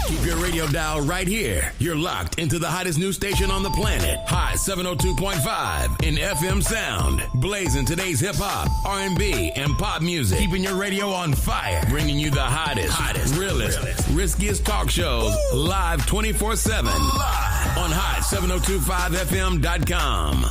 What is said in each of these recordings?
Keep your radio dial right here. You're locked into the hottest news station on the planet. Hot 702.5 in FM sound. Blazing today's hip-hop, R&B, and pop music. Keeping your radio on fire. Bringing you the hottest, realest, riskiest talk shows live 24/7. Live on hot7025fm.com.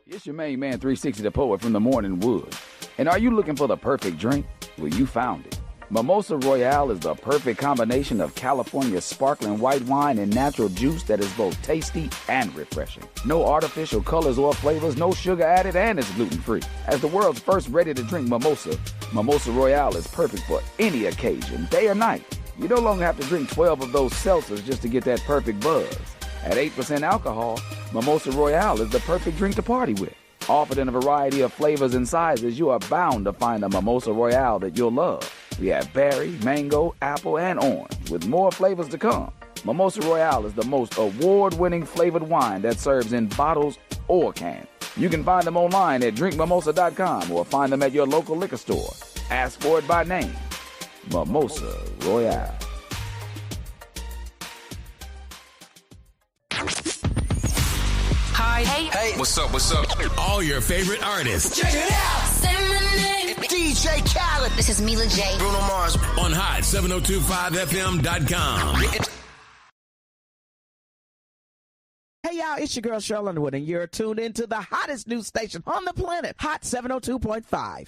It's your main man, 360 the Poet from the Morning Wood. And are you looking for the perfect drink? Well, you found it. Mimosa Royale is the perfect combination of California sparkling white wine and natural juice that is both tasty and refreshing. No artificial colors or flavors, no sugar added, and it's gluten-free. As the world's first ready-to-drink mimosa, Mimosa Royale is perfect for any occasion, day or night. You no longer have to drink 12 of those seltzers just to get that perfect buzz. At 8% alcohol, Mimosa Royale is the perfect drink to party with. Offered in a variety of flavors and sizes, you are bound to find a Mimosa Royale that you'll love. We have berry, mango, apple, and orange, with more flavors to come. Mimosa Royale is the most award-winning flavored wine that serves in bottles or cans. You can find them online at drinkmimosa.com or find them at your local liquor store. Ask for it by name. Mimosa Royale. Hi. Hey. What's up? All your favorite artists. Check it out. Say my name. DJ Khaled. This is Mila J. Bruno Mars. On Hot 7025fm.com. Hey y'all, it's your girl Cheryl Underwood, and you're tuned into the hottest news station on the planet, Hot 702.5.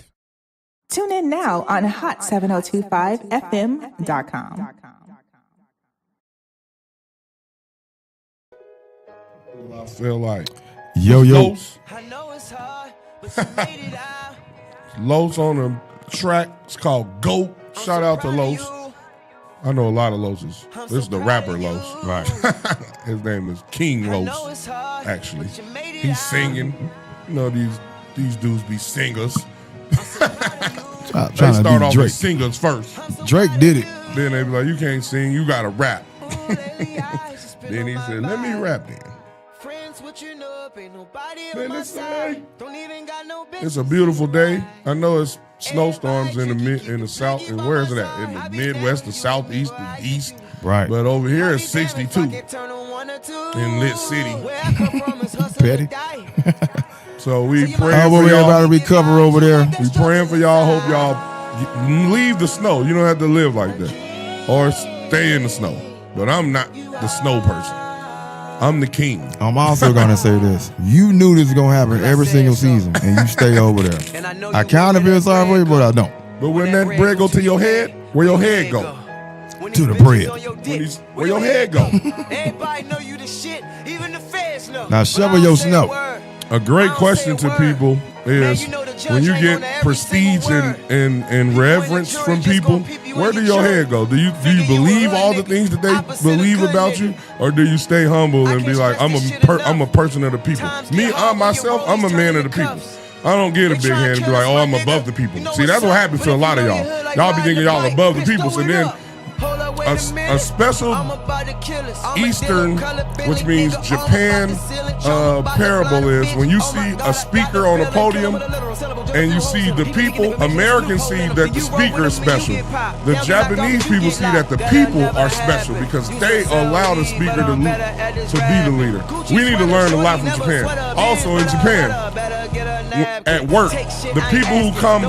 Tune in now on hot7025fm.com. I feel like yo. Los Los on the track. It's called GOAT. Shout out to Los. I know a lot of Loses. This is the rapper Los. Right. His name is King Los, actually. He's singing. You know, these dudes be singers. They start off as singers first. Drake did it. Then they be like, you can't sing, you gotta rap. Then he said, let me rap then. Man, it's a beautiful day. I know it's snowstorms in the south, and where is it at? In the Midwest, the southeast, the east. Right. But over here it's 62 in Lit City. Petty. So we praying How for about y'all. everybody recover over there? We praying for y'all. Hope y'all leave the snow. You don't have to live like that, or stay in the snow. But I'm not the snow person. I'm the king. I'm also going to say this. You knew this was going to happen every single season, and you stay over there. I kind of feel sorry for you, but I don't. But when that bread go to your head, where your head go? To the bread. Where your head go? Now shovel your snow. A great question to people is, when you get prestige and reverence from people, where do your head go? Do you believe all the things that they believe about you, or do you stay humble and be like, I'm a person of the people? Me, myself, I'm a man of the people. I don't get a big head and be like, oh, I'm above the people. See, that's what happens to a lot of y'all. Y'all be thinking y'all above the people, so then a special Eastern, which means Japan, parable is when you see a speaker on a podium and you see the people, Americans see that the speaker is special. The Japanese people see that the people are special because they allow the speaker to be the leader. We need to learn a lot from Japan. Also in Japan, at work, the people who come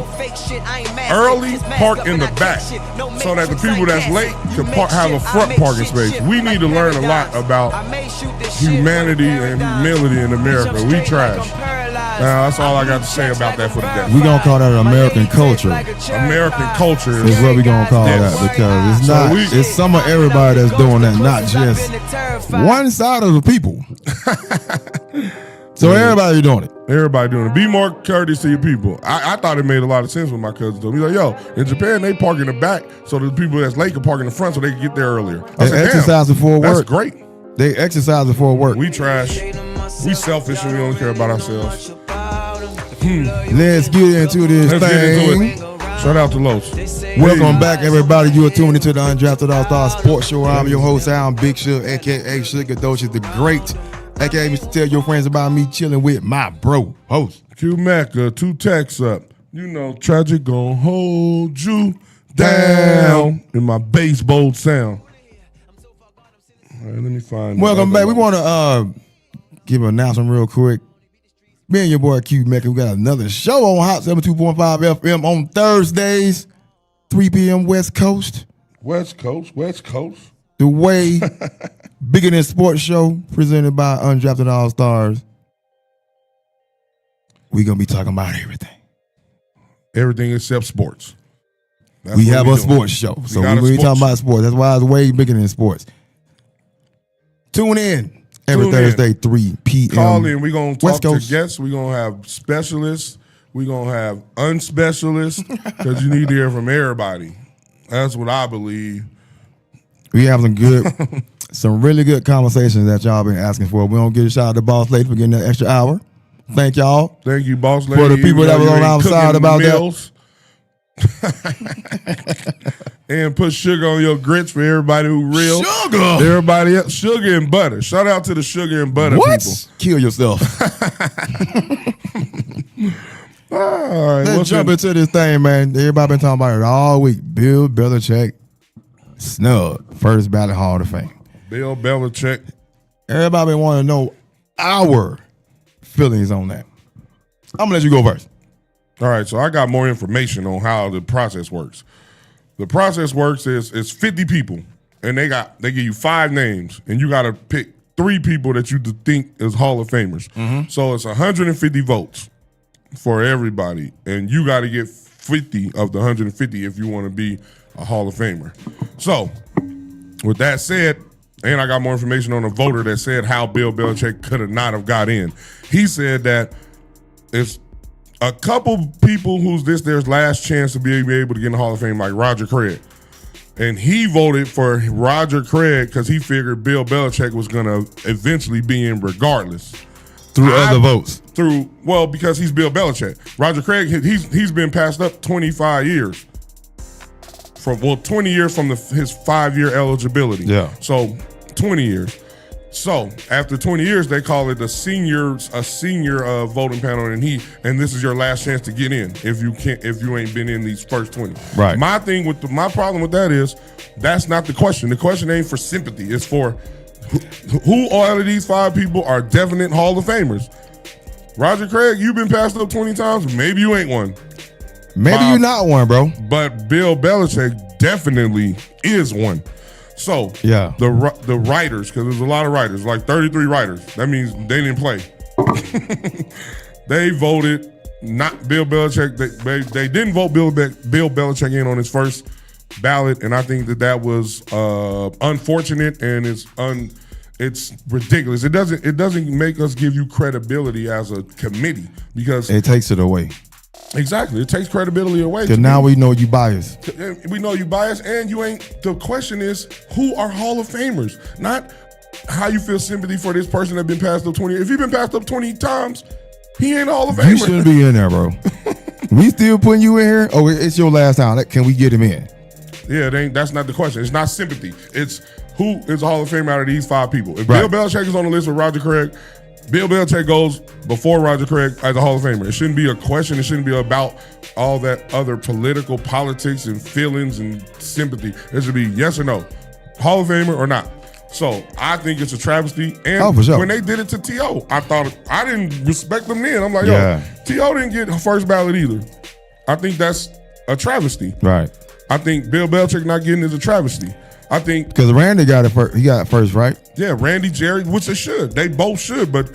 early park in the back so that the people that's late can have a front parking space. We need to learn a lot about humanity and humility in America. We trash. Now, that's all I got to say about that for the day. We're going to call that American culture. American culture is what we're going to call that, because it's not, it's some of everybody that's doing that, not just one side of the people. So everybody doing it. Everybody doing it. Be more courteous to your people. I thought it made a lot of sense with my cousins. He's like, yo, in Japan, they park in the back so the people that's late can park in the front so they can get there earlier. They exercise before work. That's great. They exercise before work. We trash. We selfish and we don't care about ourselves. Let's get into this thing. Get into it. Shout out to Los. Welcome back, everybody. You are tuned into the Undrafted All-Stars Sports Show. I'm your host, I'm Big Sugar, a.k.a. Sugar Doshis the Great, a.k.a. Mr. Tell Your Friends About Me, chilling with my bro, host. Q Mac, 2 texts up. You know, tragic gon' hold you down in my bass bold sound. right, let me find. Welcome back. We want to give an announcement real quick. Me and your boy Q Mecca, we got another show on Hot 72.5 FM on Thursdays, 3 p.m. West Coast. West Coast. The Way Bigger Than Sports Show presented by Undrafted All-Stars. We're going to be talking about everything. Everything except sports. We have a sports show. So we're going to be talking about sports. That's why it's way bigger than sports. Tune in every Thursday, 3 p.m. Call in. We're going to talk to Coast. guests. We're going to have specialists. We're going to have unspecialists because you need to hear from everybody. That's what I believe. We have some really good conversations that y'all been asking for. We don't give a shout out to Boss Lady for getting that extra hour. Thank y'all. Thank you, Boss Lady. For the people that was on our side about meals. And put sugar on your grits for everybody who real. Sugar. Everybody else, sugar and butter. Shout out to the sugar and butter people. Kill yourself. All right, let's jump into this thing, man. Everybody been talking about it all week. Bll Belechick snubbed, first ballot Hall of Fame. Bll Belechick. Everybody been wanting to know our feelings on that. I'm gonna let you go first. All right, so I got more information on how the process works. The process works is it's 50 people, and they give you 5 names, and you got to pick 3 people that you think is Hall of Famers. Mm-hmm. So it's 150 votes for everybody, and you got to get 50 of the 150 if you want to be a Hall of Famer. So with that said, and I got more information on a voter that said how Bll Belechick could have not have got in. He said that it's a couple people who's their last chance to be able to get in the Hall of Fame, like Roger Craig. And he voted for Roger Craig because he figured Bll Belechick was going to eventually be in regardless. Through other votes. Because he's Bll Belichick. Roger Craig, he's been passed up 25 years. 20 years from his 5-year eligibility. Yeah. So 20 years. So after 20 years, they call it a senior voting panel, and this is your last chance to get in if you ain't been in these first 20. Right. My problem with that is that's not the question. The question ain't for sympathy. It's for who all of these 5 people are definite Hall of Famers. Roger Craig, you've been passed up 20 times. Maybe you ain't one. Maybe you're not one, bro. But Bll Belichick definitely is one. So yeah, the writers, because there's a lot of writers, like 33 writers. That means they didn't play. They voted not Bll Belichick. They didn't vote Bll Belichick in on his first ballot, and I think that was unfortunate, and it's ridiculous. It doesn't make us give you credibility as a committee because it takes it away. Exactly. It takes credibility away. Because now we know you biased. We know you biased, and you ain't. The question is, who are Hall of Famers? Not how you feel sympathy for this person that been passed up 20 years. If you've been passed up 20 times, he ain't a Hall of Famer. You shouldn't be in there, bro. We still putting you in here? Oh, it's your last time. Can we get him in? Yeah, that's not the question. It's not sympathy. It's who is a Hall of Famer out of these 5 people. If Bll Belichick is on the list with Roger Craig, Bll Belichick goes before Roger Craig as a Hall of Famer. It shouldn't be a question. It shouldn't be about all that other politics and feelings and sympathy. It should be yes or no. Hall of Famer or not. So I think it's a travesty. And when they did it to T.O., I didn't respect them then. I'm like, T.O. didn't get first ballot either. I think that's a travesty. Right. I think Bll Belichick not getting is a travesty. I think because Randy got it first. He got it first, right? Yeah, Randy, Jerry, which they should. They both should, but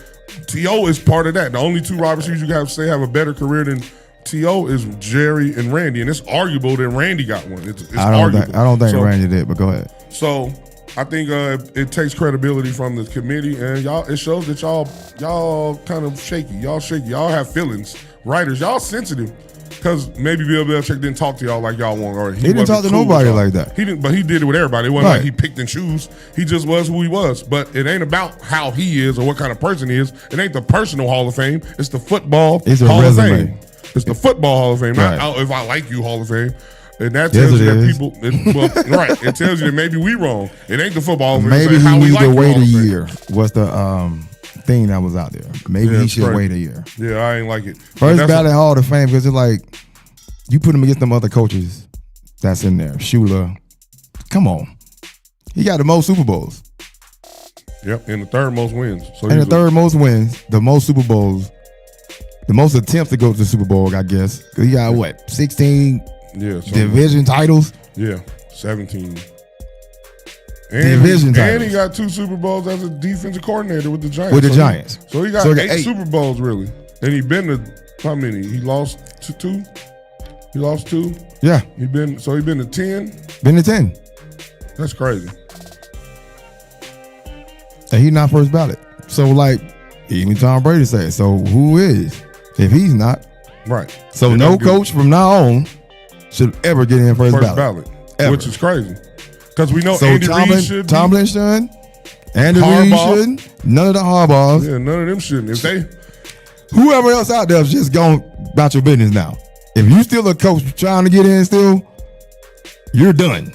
T.O. is part of that. The only 2 wide receivers you can have a better career than T.O. is Jerry and Randy, and it's arguable that Randy got one. It's arguable. I don't think Randy did, but go ahead. So I think it takes credibility from the committee, and y'all. It shows that y'all kind of shaky. Y'all shaky. Y'all have feelings. Writers, y'all sensitive. Because maybe Bll Belichick didn't talk to y'all like y'all want, or he didn't talk to nobody like that. He didn't, but he did it with everybody. It wasn't like he picked and chose. He just was who he was. But it ain't about how he is or what kind of person he is. It ain't the personal Hall of Fame. It's the football Hall of Fame. It's the football Hall of Fame. Not if I like you Hall of Fame. And that tells you that people, it tells you that maybe we wrong. It ain't the football Hall of Fame. Maybe he needs to wait a year. What's the thing that was out there? Maybe he should wait a year. Yeah, I ain't like it. First ballot Hall of Fame because it's like, you put him against them other coaches that's in there. Shula, come on. He got the most Super Bowls. Yep, and the third most wins. So and the third most wins, the most Super Bowls, the most attempts to go to the Super Bowl, I guess. Because he got, what, 16 division titles? Yeah, 17. Division titles. And he got 2 Super Bowls as a defensive coordinator with the Giants. With the Giants. So he got 8 Super Bowls, really. And he been to, how many? He lost to 2? He lost 2? Yeah. He been to 10? Been to 10. That's crazy. And he's not first ballot. So, like, even Tom Brady said, so who is? If he's not. Right. So no coach from now on should ever get in first ballot. Ever. Which is crazy. Because we know so Andy Reid should be. Tomlin shouldn't. Andy Reid shouldn't. None of the Harbaughs. Yeah, none of them shouldn't. If they... Whoever else out there is just going about your business now. If you still a coach trying to get in still, you're done.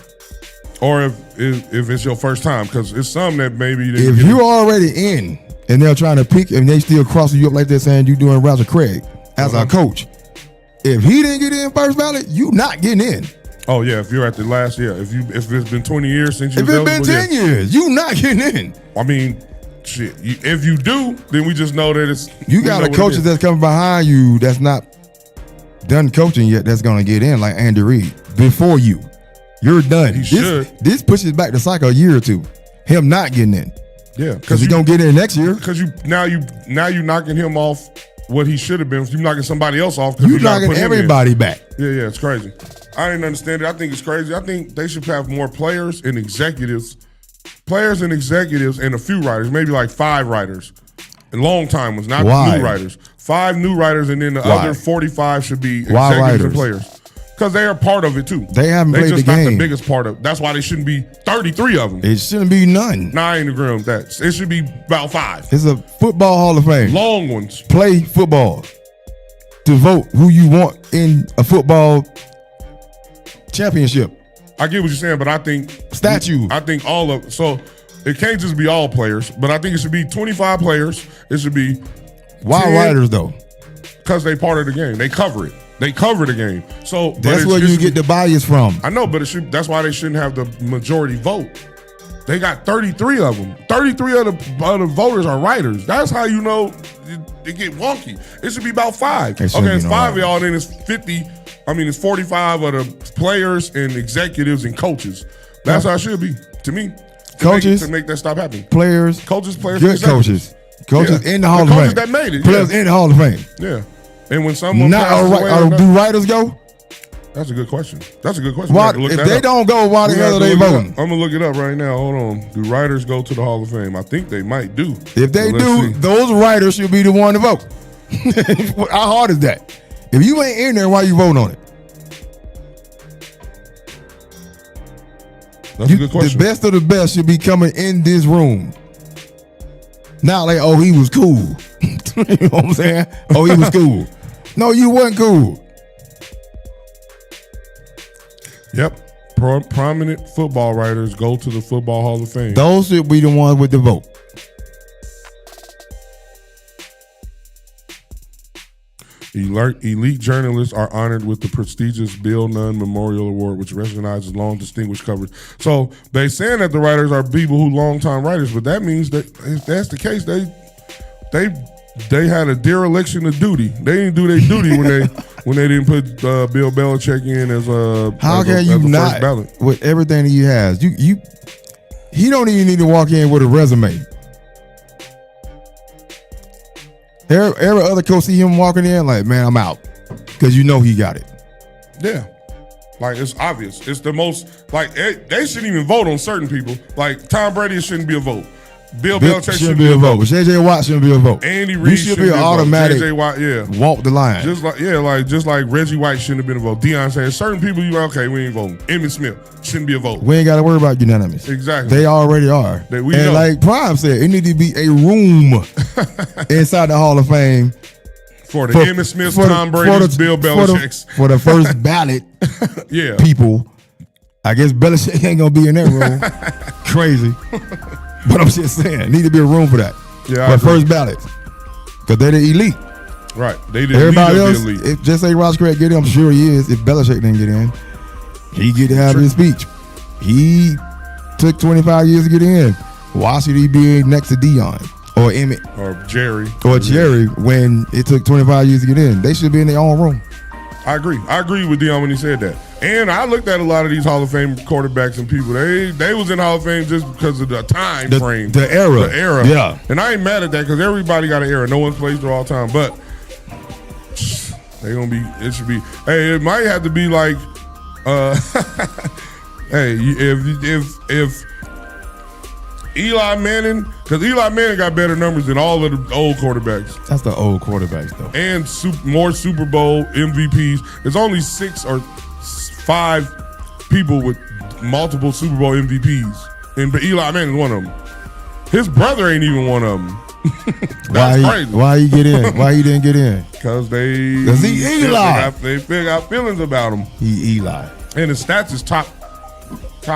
Or if it's your first time, because it's some that maybe... If you're already in and they're trying to pick and they still crossing you up like they're saying you doing Roger Craig as a coach, if he didn't get in first ballot, you not getting in. Oh, yeah, if you're at the last, if it's been 20 years since you If it's been 10 years, you not getting in. I mean, shit, if you do, then we just know that it's... You got a coach that's coming behind you that's not done coaching yet that's going to get in, like Andy Reid, before you. You're done. This pushes back the cycle a year or two. Him not getting in. Yeah. Because he's going to get in next year. Because now you're knocking him off what he should have been. You're knocking somebody else off. You're knocking everybody back. Yeah, it's crazy. I didn't understand it. I think it's crazy. I think they should have more players and executives and a few writers, maybe like 5 writers. And long time ones, not new writers. 5 new writers, and then the other 45 should be executives and players. Because they are part of it too. They haven't played the game. They're just not the biggest part of it. That's why they shouldn't be 33 of them. It shouldn't be none. Nah, I ain't agreeing with that. It should be about 5. It's a football Hall of Fame. Long ones. Play football. To vote who you want in a football championship. I get what you're saying, but I think... Statue. I think so it can't just be all players, but I think it should be 25 players. It should be... Why writers, though? Because they part of the game. They cover it. They cover the game. So that's where you get the bias from. I know, but that's why they shouldn't have the majority vote. They got 33 of them. 33 of the voters are writers. That's how you know it get wonky. It should be about 5. Okay, it's 5 of y'all, then it's 50. I mean, it's 45 of the players and executives and coaches. That's how it should be, to me. Coaches. To make that stop happening. Players. Coaches, players, good coaches. Coaches in the Hall of Fame. Coaches that made it. Players in the Hall of Fame. Yeah. And when someone do writers go? That's a good question. That's a good question. Why, if they don't go, why the hell are they voting? I'm gonna look it up right now. Hold on. Do writers go to the Hall of Fame? I think they might do. If they do, those writers should be the one to vote. How hard is that? If you ain't in there, why you vote on it? That's a good question. The best of the best should be coming in this room. Not like, oh, he was cool. You know what I'm saying? Oh, he was cool. No, you wasn't cool. Yep. Prominent football writers go to the Football Hall of Fame. Those should be the ones with the vote. Elite journalists are honored with the prestigious Bill Nunn Memorial Award, which recognizes long distinguished coverage. So they saying that the writers are people who long-time writers, but that means that if that's the case, they had a dereliction of duty. They didn't do their duty when they didn't put Bll Belechick in as a first ballot. With everything that he has, he don't even need to walk in with a resume. Every other coach see him walking in like, man, I'm out. Because you know he got it. Yeah. Like, it's obvious. It's the most, like, they shouldn't even vote on certain people. Like, Tom Brady shouldn't be a vote. Bll Belechick shouldn't be a vote. J.J. Watt shouldn't be a vote. Andy Reid should be an automatic J.J. Watt, walk the line. Just like Reggie White shouldn't have been a vote. Deion said certain people okay, we ain't voting. Emmitt Smith shouldn't be a vote. We ain't got to worry about unanimous. Exactly. They already are. And know. Like Prime said, it need to be a room inside the Hall of Fame for the Emmitt Smith, Tom Brady's, Bll Belichick's. For the first ballot people. I guess Belichick ain't going to be in that room. Crazy. But I'm just saying, need to be a room for that. Yeah, but first ballot. Because they're the elite. Right. They the Everybody elite else, of the elite. If just say Roger Craig get in, I'm sure he is. If Belichick didn't get in, he get to have his speech. He took 25 years to get in. Why should he be next to Dion or Emmett or Jerry when it took 25 years to get in? They should be in their own room. I agree. I agree with Dion when he said that. And I looked at a lot of these Hall of Fame quarterbacks and people. They was in Hall of Fame just because of the time frame. The era. The era. Yeah. And I ain't mad at that because everybody got an era. No one plays through all time. But it should be. Hey, it might have to be like, hey, if Eli Manning, because Eli Manning got better numbers than all of the old quarterbacks. That's the old quarterbacks, though. And more Super Bowl MVPs. There's only 6 or 5 people with multiple Super Bowl MVPs. But Eli Manning is one of them. His brother ain't even one of them. That's crazy. Why he get in? Why he didn't get in? Because he Eli. They got feelings about him. He Eli. And his stats is top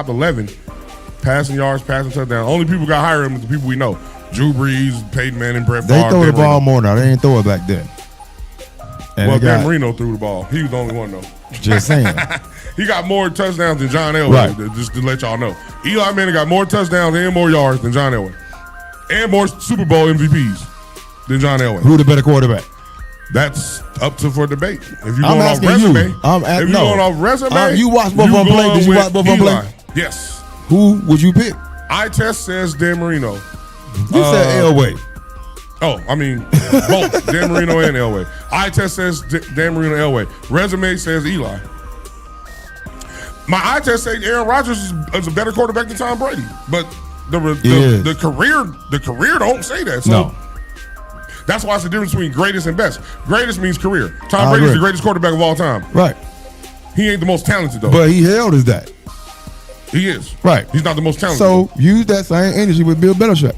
11. Passing yards, passing touchdowns. Only people got higher than the people we know. Drew Brees, Peyton Manning, Brett Favre. They throw the ball more now. They didn't throw it back then. And Dan Marino threw the ball. He was the only one, though. Just saying. He got more touchdowns than John Elway, right. Just to let y'all know. Eli Manning got more touchdowns and more yards than John Elway. And more Super Bowl MVPs than John Elway. Who the better quarterback? That's up for debate. If you're going off resume, going off resume, you watch both of them play. Did you watch both of them play? Yes. Who would you pick? Eye test says Dan Marino. You said Elway. Oh, I mean both Dan Marino and Elway. Eye test says Dan Marino, Elway. Resume says Eli. My eye test says Aaron Rodgers is a better quarterback than Tom Brady, but the career don't say that. So no. That's why it's the difference between greatest and best. Greatest means career. Tom Brady's the greatest quarterback of all time. Right. He ain't the most talented though. But he held as that. He is. Right. He's not the most talented. So use that same energy with Bll Belechick.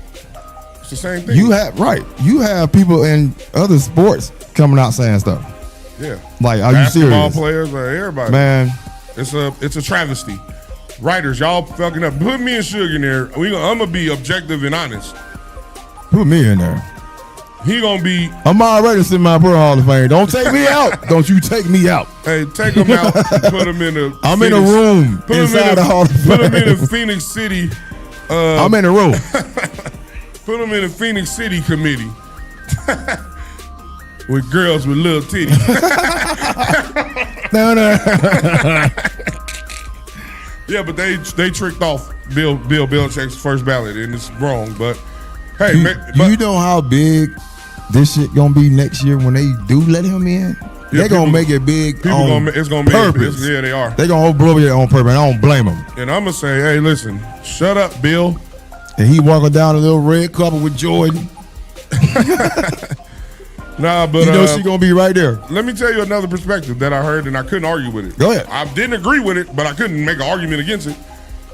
It's the same thing. You have people in other sports coming out saying stuff. Yeah. Like, are Basketball you serious? Basketball players, everybody. Man. It's a travesty. Writers, y'all fucking up. Put me and Suge in there. I'm going to be objective and honest. Put me in there. He gonna be. I'm already in my Pro Hall of Fame. Don't take me out. Don't you take me out. Hey, take him out and put him in a. I'm in a room inside the Hall of Fame. Put him in a Phoenix City. I'm in a room. Put him in a Phoenix City committee with girls with little titties. No. Yeah, but they tricked off Bll Belechick's first ballot, and it's wrong. But hey, do you know how big this shit gonna be next year when they do let him in? They're gonna make it big. It's gonna make purpose. Yeah, they are. They gonna blow it on purpose. I don't blame them. And I'm gonna say, hey, listen, shut up, Bill. And he walking down a little red carpet with Jordan. Nah, but you know she gonna be right there. Let me tell you another perspective that I heard, and I couldn't argue with it. Go ahead. I didn't agree with it, but I couldn't make an argument against it.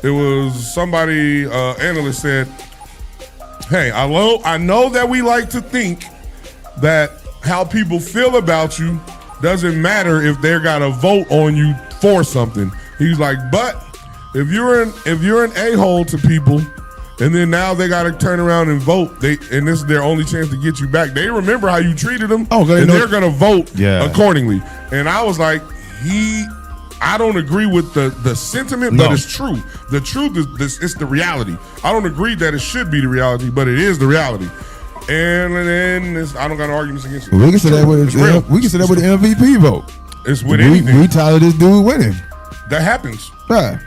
It was somebody, analyst said, hey, I know that we like to think that how people feel about you doesn't matter if they got a vote on you for something. He's like, but if you're an a-hole to people, and then now they got to turn around and vote, and this is their only chance to get you back. They remember how you treated them, and they're going to vote accordingly. And I was like, I don't agree with the sentiment, but it's true. The truth is it's the reality. I don't agree that it should be the reality, but it is the reality. And then I don't got arguments against it. We can say that with the MVP vote. It's with anything. We tired of this dude winning. That happens. Yeah.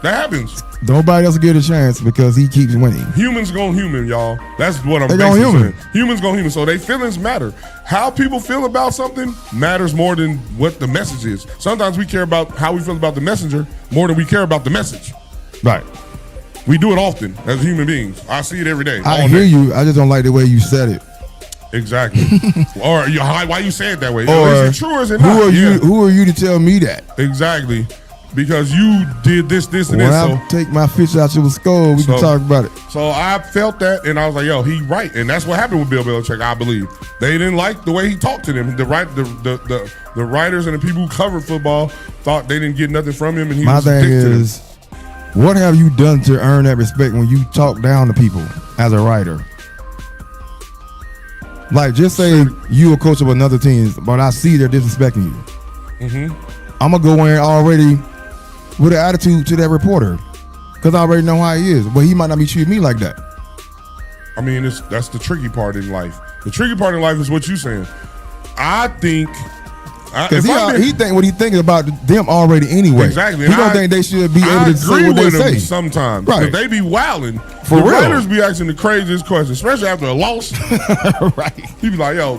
That happens. Nobody else will get a chance because he keeps winning. Humans gon' human, y'all. That's what I'm basically saying. Humans gon' human. So their feelings matter. How people feel about something matters more than what the message is. Sometimes we care about how we feel about the messenger more than we care about the message. Right. We do it often as human beings. I see it every day. I hear you. I just don't like the way you said it. Exactly. Or why you say it that way? Or is it true or is it not? Who are you to tell me that? Exactly. Because you did this, and this. When I take my fish out your skull, we can talk about it. So I felt that, and I was like, yo, he right. And that's what happened with Bll Belechick, I believe. They didn't like the way he talked to them. The writers and the people who covered football thought they didn't get nothing from him, and he was a dick to them. My thing is, what have you done to earn that respect when you talk down to people as a writer? Like, just say you a coach of another team, but I see they're disrespecting you. Mm-hmm. I'm going to go in already with an attitude to that reporter because I already know how he is. But he might not be treating me like that. I mean, that's the tricky part in life. The tricky part in life is what you're saying. I think. Because he think what he thinking about them already anyway. Exactly. He don't think they should be able to say what they say. Sometimes. Right. They be wilding. For real. Writers be asking the craziest questions, especially after a loss. Right. He be like, yo.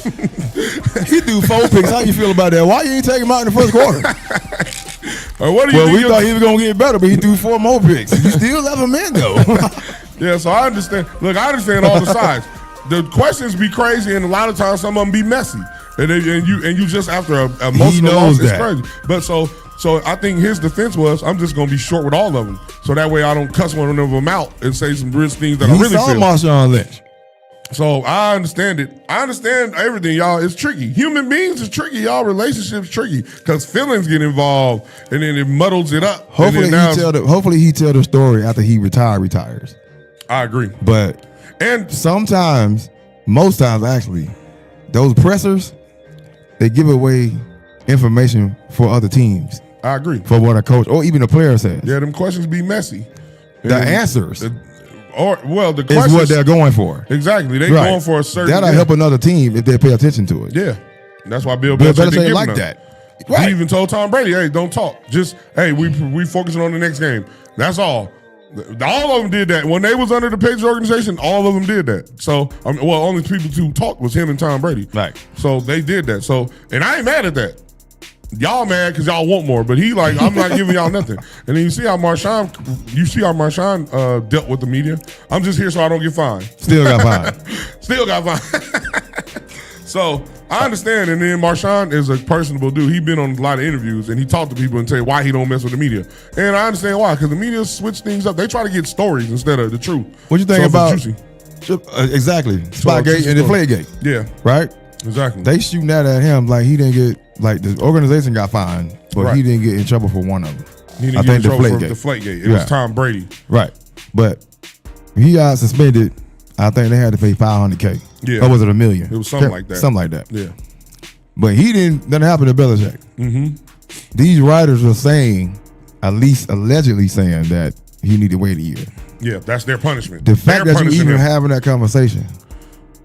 He threw 4 picks. How you feel about that? Why you ain't take him out in the first quarter? We thought he was going to get better, but he threw 4 more picks. You still left him in, though. Yeah, so I understand. Look, I understand all the sides. The questions be crazy, and a lot of times some of them be messy. And you just after a emotional loss, it's crazy. But so I think his defense was, I'm just gonna be short with all of them, so that way I don't cuss one of them out and say some real things that I really feel. Marshawn Lynch. So I understand it. I understand everything, y'all. It's tricky. Human beings is tricky, y'all. Relationships tricky because feelings get involved, and then it muddles it up. Hopefully he tell the story after he retires. I agree, and sometimes, most times actually, those pressers, they give away information for other teams. I agree. For what a coach or even a player says. Yeah, them questions be messy. The answers. The questions is what they're going for. Exactly. They're going for a certain. That'll help another team if they pay attention to it. Yeah. That's why Bll Belechick like that. Right. He even told Tom Brady, hey, don't talk. Just, hey, we focusing on the next game. That's all. All of them did that. When they was under the Patriots organization, all of them did that. So, only people who talked was him and Tom Brady. Right. So they did that. So, and I ain't mad at that. Y'all mad because y'all want more, but he like, I'm not giving y'all nothing. And then you see how Marshawn dealt with the media. I'm just here so I don't get fined. Still got fined. Still got fined. So I understand. And then Marshawn is a personable dude. He's been on a lot of interviews and he talked to people and tell you why he don't mess with the media. And I understand why, because the media switch things up. They try to get stories instead of the truth. What you think about exactly Spygate and Deflategate? Yeah, right. Exactly. They shooting that at him like he didn't get the organization got fined, but he didn't get in trouble for one of them. He didn't get in trouble for Deflategate. It was Tom Brady. Right, but he got suspended. I think they had to pay $500K. Yeah. Or was it $1 million? It was something like that. Something like that. Yeah. But nothing happened to Belichick. Mm-hmm. These writers are saying, at least allegedly saying, that he need to wait a year. Yeah, that's their punishment. The fact that you even having that conversation,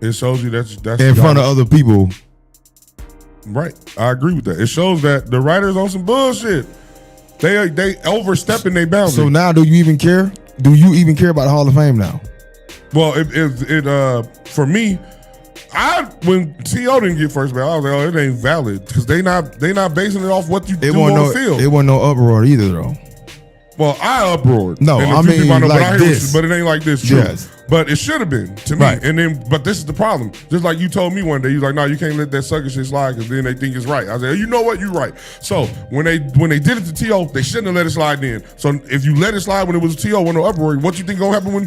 it shows you that's in front of other people. Right, I agree with that. It shows that the writers on some bullshit. They overstepping their boundaries. So now, do you even care? Do you even care about the Hall of Fame now? Well, for me, when T.O. didn't get first ballot, I was like, oh, it ain't valid because they not basing it off what you do on the field. It wasn't no uproar either, though. Well, I uproared. No, I mean like this. But it ain't like this, true. Yes. But it should have been to me. Right. And then, but this is the problem. Just like you told me one day, you was like, no, you can't let that sucker shit slide because then they think it's right. I said, you know what, you're right. So when they did it to T.O., they shouldn't have let it slide then. So if you let it slide when it was T.O., when no uproar, what you think gonna happen when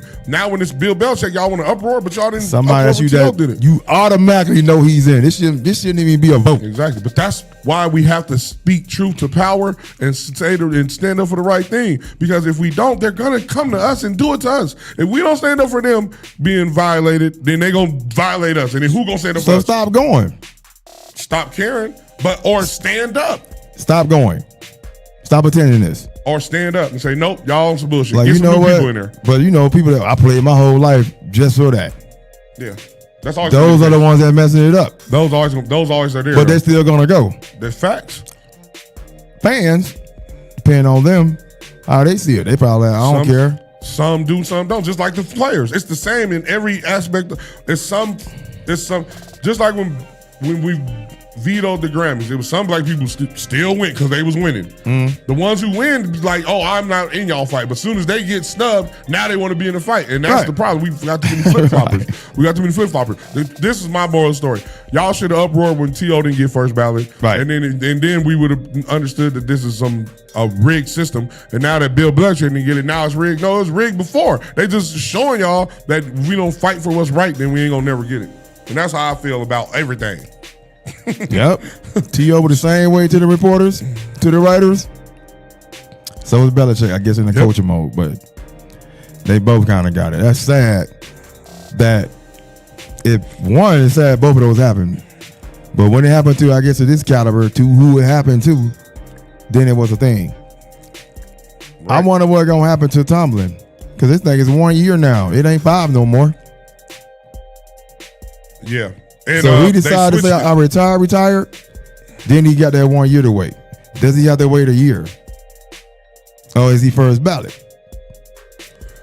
it's Bll Belechick? Y'all want to uproar, but y'all didn't. Somebody that's you that you automatically know he's in. This shouldn't even be a vote. Exactly. But that's why we have to speak truth to power and stand up for the right thing. Because if we don't, they're gonna come to us and do it to us. If we don't stand up for them being violated, then they gonna violate us. And then who gonna stand up for us? So stop going. Stop caring, or stand up. Stop going. Stop attending this. Or stand up and say, nope, y'all on some bullshit. Like, Get you some know new what? people in there. But people that I played my whole life just for that. Yeah. That's always those are the ones that messing it up. Those always are there. But they're still gonna go. They're facts. Fans, depending on them, how they see it. They probably I don't care. Some do, some don't. Just like the players. It's the same in every aspect. It's some just like when we vetoed the Grammys, it was some black people still went because they was winning. The ones who win, like, oh, I'm not in y'all fight. But as soon as they get snubbed, now they want to be in the fight. And that's the problem. We've got too many flip-floppers. We got too many flip-floppers. This is my moral story. Y'all should have uproared when T.O. didn't get first ballot. Right. And then we would have understood that this is a rigged system. And now that Bll Belechick didn't get it, now it's rigged. No, it was rigged before. They just showing y'all that if we don't fight for what's right, then we ain't gonna never get it. And that's how I feel about everything. Yep. T.O. the same way to the reporters, to the writers. So is Belichick, I guess, in the coaching mode, but they both kind of got it. That's sad that it's sad both of those happened. But when it happened to, I guess, to this caliber, to who it happened to, then it was a thing. Right. I wonder what's going to happen to Tomlin. Because this thing is 1 year now. It ain't 5 no more. Yeah. And, so he decided to say, I retired. Then he got that 1 year to wait. Does he have to wait a year? Or is he first ballot?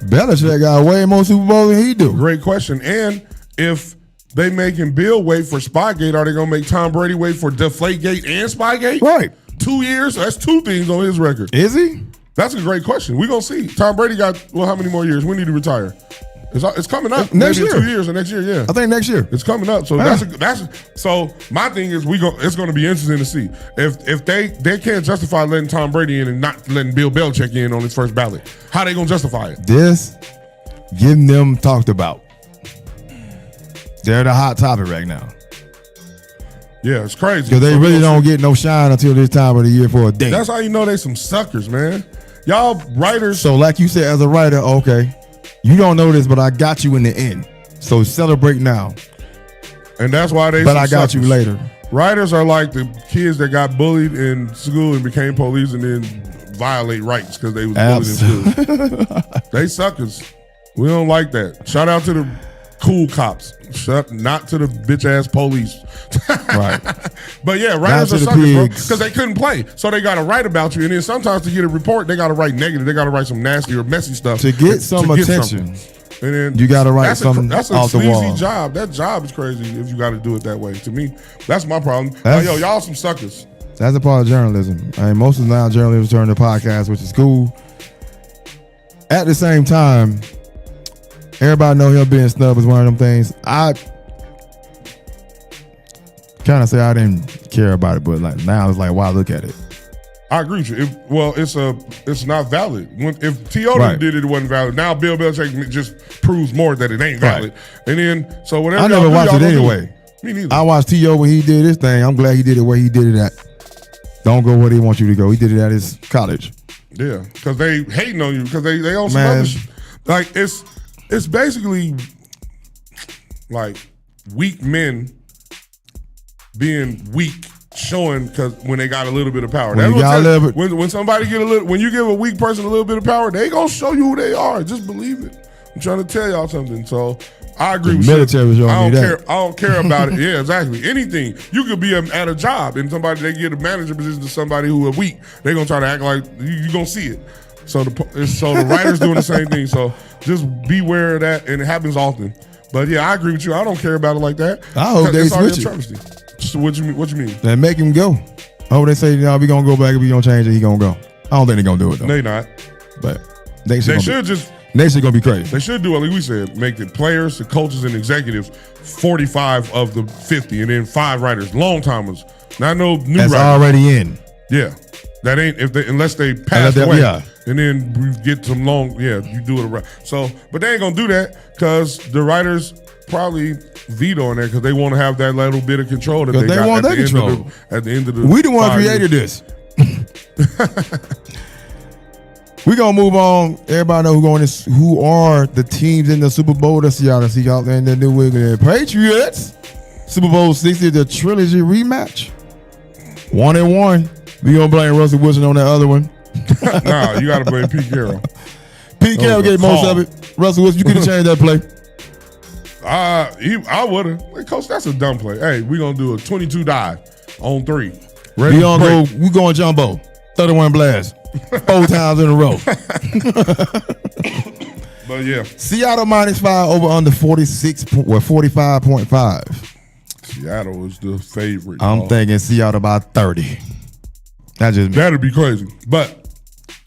Belichick got way more Super Bowls than he do. Great question. And if they making Bill wait for Spygate, are they going to make Tom Brady wait for Deflategate and Spygate? Right. 2 years? That's two things on his record. Is he? That's a great question. We're going to see. Tom Brady got, how many more years? When did he retire? It's coming up. Next Maybe year. in 2 years or next year, yeah. I think next year. It's coming up. So so my thing is it's going to be interesting to see. If they can't justify letting Tom Brady in and not letting Bll Belechick in on his first ballot, how they going to justify it? This getting them talked about. They're the hot topic right now. Yeah, it's crazy. Because they really don't get no shine until this time of the year for a day. That's how you know they some suckers, man. Y'all writers. So like you said, as a writer, okay, you don't know this, but I got you in the end. So celebrate now. And that's why they But I got you later. Writers are like the kids that got bullied in school and became police and then violate rights because they was bullied in school. They suckers. We don't like that. Shout out to the cool cops. Not to the bitch ass police. Right. But yeah, writers are suckers, bro, because they couldn't play. So they got to write about you. And then sometimes to get a report, they got to write negative. They got to write some nasty or messy stuff. To get some attention. And then you got to write something that's off a the wall. sleazy job. That job is crazy if you got to do it that way. To me, that's my problem. Y'all some suckers. That's a part of journalism. I mean, most of now journalists turn to podcasts, which is cool. At the same time, everybody know him being snubbed is one of them things. I kind of say I didn't care about it, but like now it's like, wow, look at it. I agree with you. It's not valid. If T.O. did it wasn't valid. Now Bll Belechick just proves more that it ain't valid. Right. And then, so whatever I never watched it anyway. Me neither. I watched T.O. when he did his thing. I'm glad he did it where he did it at. Don't go where they want you to go. He did it at his college. Yeah, because they hating on you because they on some other shit. Like it's basically like weak men being weak, showing because when they got a little bit of power. When somebody when you give a weak person a little bit of power, they gonna show you who they are. Just believe it. I'm trying to tell y'all something. So I agree with you. I don't care about it. Yeah, exactly. Anything. You could be at a job and they get a manager position to somebody who are weak. They gonna try to act like you gonna see it. So the writers doing the same thing. So just beware of that, and it happens often. But yeah, I agree with you. I don't care about it like that. I hope they switch it. So what you mean? And make him go. Oh, they say, no, we gonna go back. If we gonna change it, he gonna go. I don't think they gonna do it though. They not. But they should just. Next year gonna be crazy. They should do, like we said, make the players, the coaches, and executives 45 of the 50, and then 5 writers, long timers. Not no new That's writers. already in. Yeah, that ain't unless they pass away. Yeah. And then we get some long. Yeah, you do it right. So, but they ain't gonna do that because the writers probably vetoing that because they want to have that little bit of control that they got want at the end of the. We the one created this. We're going to move on. Everybody know who are the teams in the Super Bowl. The Seattle Seahawks and the New England Patriots. Super Bowl 60, the trilogy rematch. 1-1. We're going to blame Russell Wilson on that other one. Nah, you got to blame Pete Carroll. Pete Carroll get most of it. Russell Wilson, you could have changed that play. I would have. Like, Coach, that's a dumb play. Hey, we're going to do a 22 dive on 3. We going jumbo. 31 blast. 4 times in a row. But yeah. Seattle -5 over under 45.5. Seattle is the favorite. I'm thinking Seattle by 30. That'd be crazy. But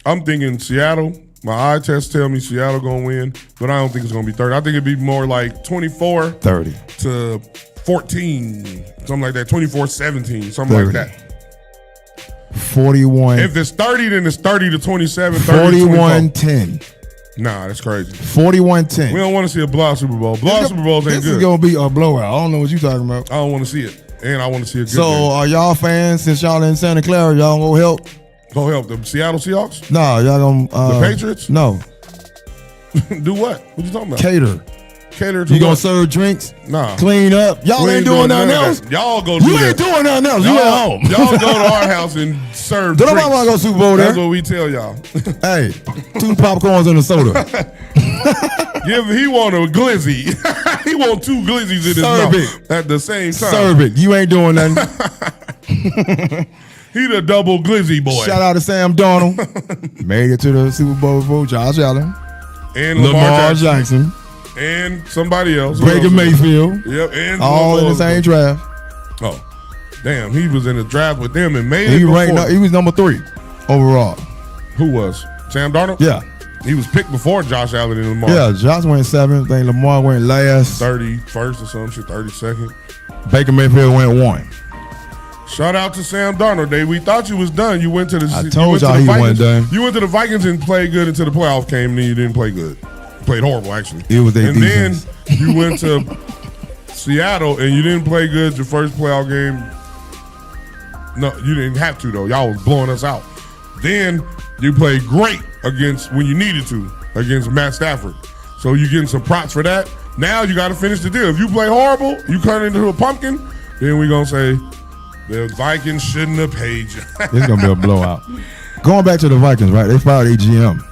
I'm thinking Seattle. My eye test tell me Seattle gonna win, but I don't think it's gonna be 30. I think it'd be more like 24 30 to 14, something like that. 24-17, something 30. Like that. 41. If it's 30, then it's 30 to 27. 41-10. Nah, that's crazy. 41-10. We don't want to see a blowout Super Bowl. Blowout Super Bowls ain't good. This is gonna be a blowout. I don't know what you talking about. I don't want to see it, and I want to see a good So, game. are y'all fans? Since y'all in Santa Clara, y'all gonna help? Go help the Seattle Seahawks? No, y'all gonna the Patriots? No. Do what? What you talking about? Cater cater to You gonna serve drinks? Nah. Clean up? Y'all ain't doing nothing else? Y'all go do that. You ain't doing nothing else. You at home. Y'all go to our house and serve Don't drinks. nobody want to go Super Bowl there. That's what we tell y'all. Hey, 2 popcorns and a soda. He want a glizzy. He want 2 glizzies in his mouth at the same time. Serve it. You ain't doing nothing. He the double glizzy boy. Shout out to Sam Darnold. Made it to the Super Bowl before Josh Allen. And Lamar Jackson. And somebody else. Baker Mayfield. Yep. And all in the same draft. Oh, damn. He was in the draft with them and made it He before. he was number 3 overall. Who was? Sam Darnold? Yeah. He was picked before Josh Allen and Lamar. Yeah, Josh went 7th. I think Lamar went last. 31st or some shit, 32nd. Baker Mayfield went 1. Shout out to Sam Darnold. We thought you was done. You went to the. I told y'all he wasn't done. You went to the Vikings and played good until the playoff came, and then you didn't play good. You played horrible, actually. It was their defense. Then you went to Seattle and you didn't play good your first playoff game. No, you didn't have to though. Y'all was blowing us out. Then you played great against when you needed to against Matt Stafford. So you getting some props for that. Now you got to finish the deal. If you play horrible, you turn into a pumpkin. Then we gonna say. The Vikings shouldn't have paid you. It's going to be a blowout. Going back to the Vikings, right? They fired a GM.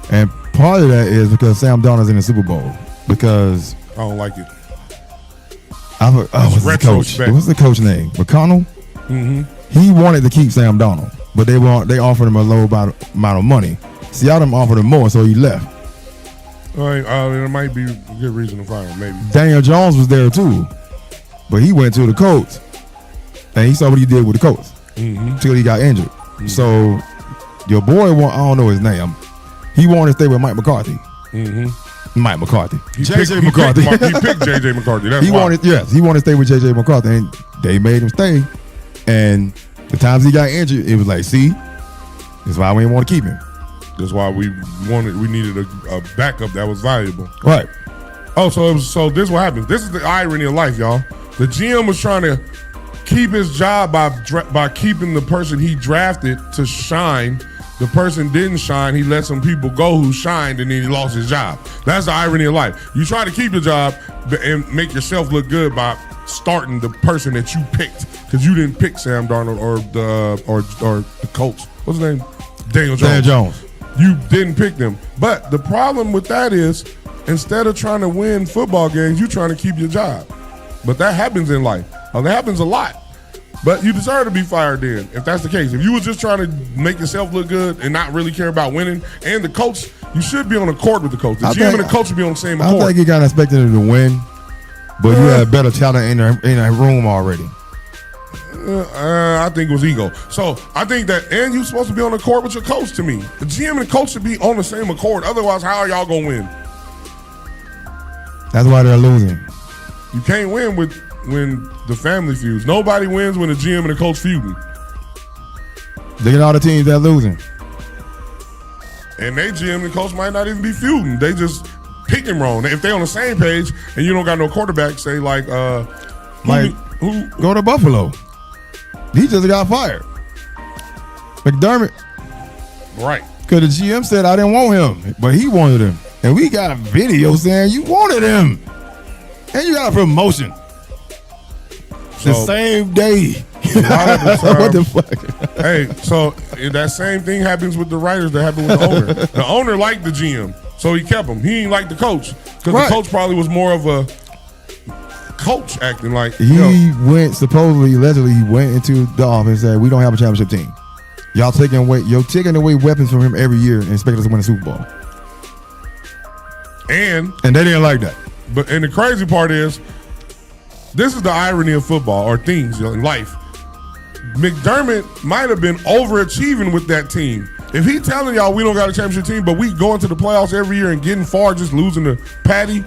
And part of that is because Sam Darnold's in the Super Bowl. Because I don't like it. What's the coach? What's the coach name? McConnell? Mm-hmm. He wanted to keep Sam Darnold, but they offered him a low amount of money. Seattle offered him more, so he left. All right, there might be a good reason to fire him, maybe. Daniel Jones was there too. But he went to the Colts, and he saw what he did with the Colts until he got injured. Mm-hmm. So your boy, I don't know his name. He wanted to stay with Mike McCarthy. Mm-hmm. Mike McCarthy. JJ McCarthy. He picked JJ McCarthy. That's he wanted to stay with JJ McCarthy, and they made him stay. And the times he got injured, it was like, see, that's why we didn't want to keep him. That's why we needed a backup that was valuable. Right. Oh, so this is what happens. This is the irony of life, y'all. The GM was trying to keep his job by keeping the person he drafted to shine. The person didn't shine. He let some people go who shined, and then he lost his job. That's the irony of life. You try to keep your job and make yourself look good by starting the person that you picked, because you didn't pick Sam Darnold or the Colts. What's his name? Daniel Jones. You didn't pick them. But the problem with that is, instead of trying to win football games, you're trying to keep your job. But that happens in life. That happens a lot. But you deserve to be fired then, if that's the case. If you were just trying to make yourself look good and not really care about winning, and the coach, you should be on accord with the coach. The GM and the coach should be on the same accord. I think he kind of expected him to win, but you had better talent in that room already. I think it was ego. So I think that, and you're supposed to be on accord with your coach to me. The GM and the coach should be on the same accord. Otherwise, how are y'all going to win? That's why they're losing. You can't win when the family feuds. Nobody wins when the GM and the coach feuding. Look at all the teams that are losing. And they GM and coach might not even be feuding. They just picking wrong. If they on the same page and you don't got no quarterback, say like who go to Buffalo. He just got fired. McDermott. Right. Because the GM said I didn't want him, but he wanted him. And we got a video saying you wanted him. And you got a promotion. The same day. What the fuck? Hey, so that same thing happens with the writers that happened with the owner. The owner liked the GM, so he kept him. He ain't like the coach, because the coach probably was more of a coach acting like. He allegedly went into the office and said, we don't have a championship team. You're taking away weapons from him every year and expect us to win a Super Bowl. And they didn't like that. And the crazy part is, this is the irony of football or things in life. McDermott might have been overachieving with that team. If he telling y'all we don't got a championship team, but we going to the playoffs every year and getting far, just losing to Patty,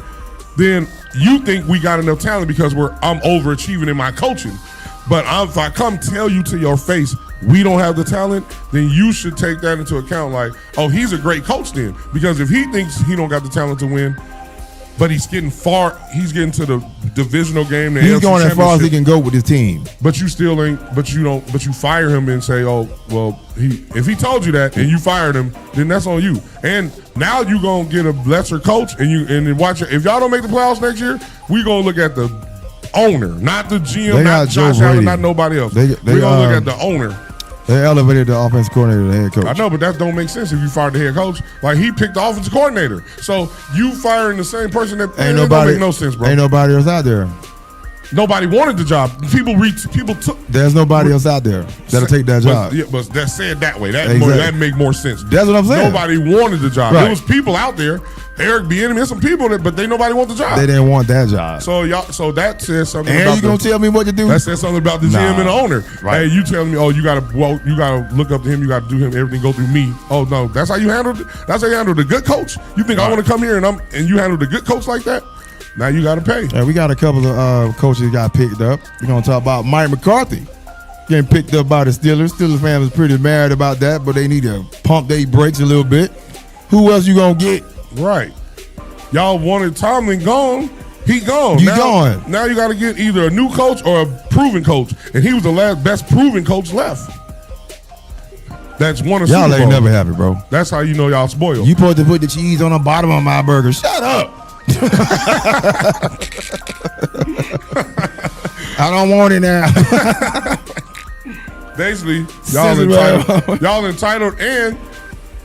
then you think we got enough talent because I'm overachieving in my coaching. But if I come tell you to your face we don't have the talent, then you should take that into account. Like, oh, he's a great coach then, because if he thinks he don't got the talent to win, but he's getting far. He's getting to the divisional game. He's going as far as he can go with his team. But you still ain't. But you don't. But you fire him and say, "Oh, well, if he told you that and you fired him, then that's on you." And now you gonna get a lesser coach, and then watch it. If y'all don't make the playoffs next year, we gonna look at the owner, not the GM, not Josh Allen, not nobody else. We gonna look at the owner. They elevated the offensive coordinator to the head coach. I know, but that don't make sense if you fired the head coach. Like, he picked the offensive coordinator. So you firing the same person that don't make no sense, bro. Ain't nobody else out there. Nobody wanted the job. People took. There's nobody else out there that'll take that job. But that's said that way. That make more sense. That's what I'm saying. Nobody wanted the job. Right. There was people out there. Eric Bieniemy, there's some people but nobody want the job. They didn't want that job. So that says something. And you gonna tell me what to do? That says something about the GM and the owner. Right. Hey, you telling me, oh, you gotta look up to him. You gotta do him. Everything go through me. Oh no, that's how you handle it. That's how you handle the good coach. You think I want to come here and you handle the good coach like that? Now you got to pay. Yeah, we got a couple of coaches got picked up. We're going to talk about Mike McCarthy getting picked up by the Steelers. Steelers fans is pretty mad about that, but they need to pump their brakes a little bit. Who else you going to get? Right. Y'all wanted Tomlin gone. He gone. Gone. Now you got to get either a new coach or a proven coach. And he was the best proven coach left. That's one of y'all Super ain't Bowl. never happy, bro. That's how you know y'all spoiled. You supposed to put the cheese on the bottom of my burger. Shut up. I don't want it now. Basically, y'all entitled, and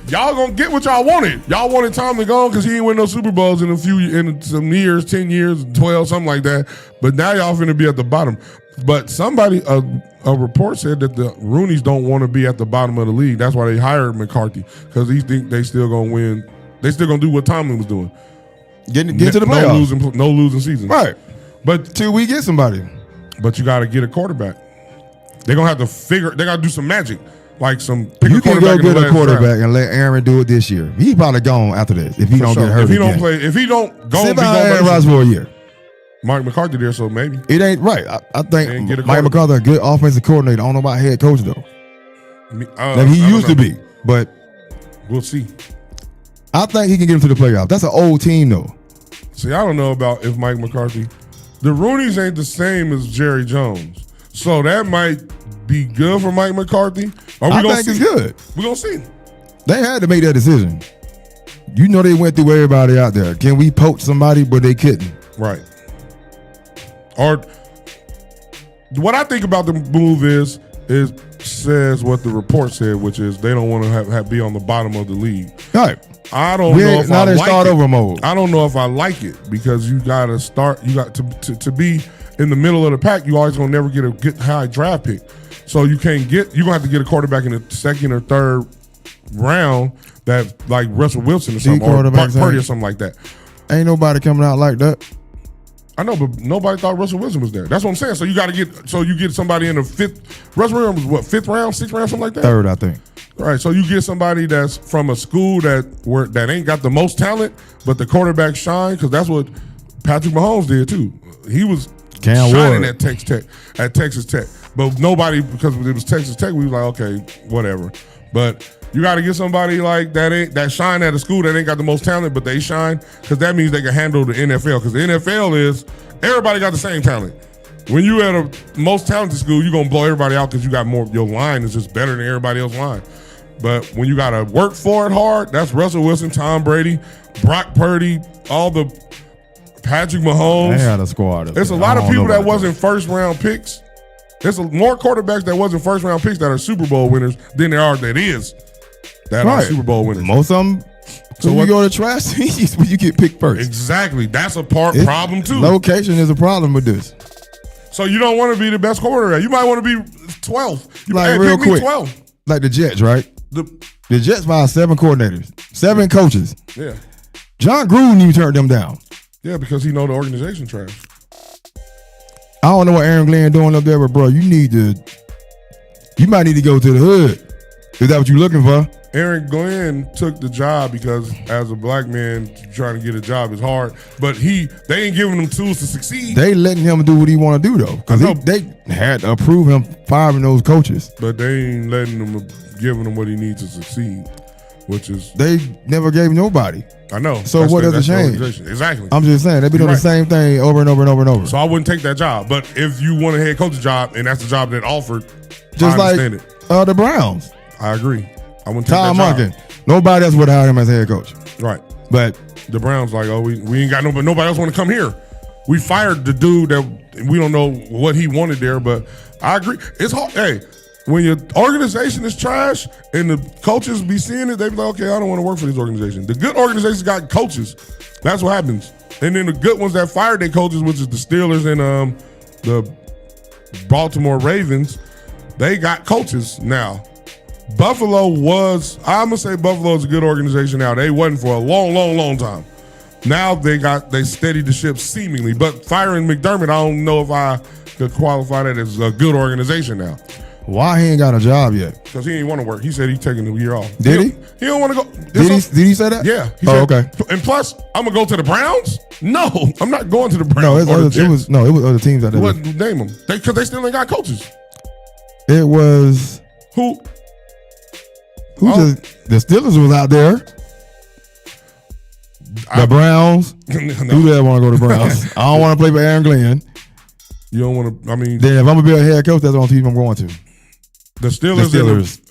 y'all gonna get what y'all wanted. Y'all wanted Tomlin gone because he ain't win no Super Bowls in some years, 10 years, 12, something like that. But now y'all finna be at the bottom. But somebody, a report said that the Roonies don't want to be at the bottom of the league. That's why they hired McCarthy, because he think they still gonna win. They still gonna do what Tomlin was doing. Get to the playoffs. No losing season. Right. But till we get somebody. But you got to get a quarterback. They're going to have to they got to do some magic. Like you can go get a quarterback and let Aaron do it this year. He's probably gone after this if he don't get hurt. If he don't play, if he don't go, sit behind Aaron Rodgers for a year. Mike McCarthy there, so maybe. It ain't right. I think Mike McCarthy a good offensive coordinator. I don't know about head coach though. He used to be, but we'll see. I think he can get him to the playoffs. That's an old team though. See, I don't know about if Mike McCarthy. The Roonies ain't the same as Jerry Jones. So that might be good for Mike McCarthy. I think it's good. We're going to see. They had to make that decision. You know they went through everybody out there. Can we poach somebody? But they couldn't. Right. Or what I think about the move is says what the report said, which is they don't want to be on the bottom of the league. Right. I don't know if I like start over mode. I don't know if I like it because you got to start. You got to be in the middle of the pack. You always gonna never get a good high draft pick, so you can't get. You are gonna have to get a quarterback in the second or third round that like Russell Wilson or something, or Brock Purdy or something like that. Ain't nobody coming out like that. I know, but nobody thought Russell Wilson was there. That's what I'm saying. So you got to get. So you get somebody in the fifth. Russell Wilson was what, fifth round, sixth round, something like that. Third, I think. Right, so you get somebody that's from a school that ain't got the most talent, but the quarterback shine, because that's what Patrick Mahomes did too. He was shining at Texas Tech, but nobody, because it was Texas Tech, we was like, okay, whatever. But you got to get somebody like that shine at a school that ain't got the most talent, but they shine, because that means they can handle the NFL. Because the NFL is everybody got the same talent. When you at a most talented school, you're gonna blow everybody out because you got more. Your line is just better than everybody else's line. But when you got to work for it hard, that's Russell Wilson, Tom Brady, Brock Purdy, all the Patrick Mahomes. They had a squad. There's a lot of people that wasn't first-round picks. There's more quarterbacks that wasn't first-round picks that are Super Bowl winners than there are that are Super Bowl winners. Most of them, so when you go to trash teams, when you get picked first. Exactly. That's a problem, too. Location is a problem with this. So you don't want to be the best quarterback. You might want to be 12th. Like real quick. 12. Like the Jets, right? The Jets fired 7 coordinators, 7 coaches. Yeah. John Gruden even turned them down. Yeah, because he know the organization trash. I don't know what Aaron Glenn doing up there, but bro, you might need to go to the hood. Is that what you're looking for? Aaron Glenn took the job because as a black man trying to get a job is hard, but they ain't giving him tools to succeed. They letting him do what he want to do though, because they had to approve him firing those coaches. But they ain't giving him what he needs to succeed. which is they never gave nobody. I know. So what does it change? Exactly. I'm just saying they've been doing the same thing over and over and over and over. So I wouldn't take that job. But if you want a head coaching job and that's the job that offered, just I understand like the Browns. I agree. I wouldn't take Todd that Monken. job. Nobody else would hire him as head coach. Right. But the Browns like, oh, we ain't got nobody else want to come here. We fired the dude that we don't know what he wanted there, but I agree. It's hard. Hey, when your organization is trash and the coaches be seeing it, they be like, okay, I don't want to work for this organization. The good organizations got coaches. That's what happens. And then the good ones that fired their coaches, which is the Steelers and the Baltimore Ravens, they got coaches now. Buffalo was, I'm going to say Buffalo is a good organization now. They wasn't for a long, long, long time. Now they steadied the ship seemingly. But firing McDermott, I don't know if I could qualify that as a good organization now. Why he ain't got a job yet? Because he ain't want to work. He said he's taking a year off. Did he? He don't want to go. Did he say that? Yeah. He said, okay. And plus, I'm going to go to the Browns? No, I'm not going to the No, Browns. it was other teams that did what, name them. Because they still ain't got coaches. It was... Who just... The Steelers was out there. The Browns. No. Who the hell want to go to the Browns? I don't want to play for Aaron Glenn. You don't want to, I mean... Then if I'm going to be a head coach, that's the only team I'm going to. The Steelers,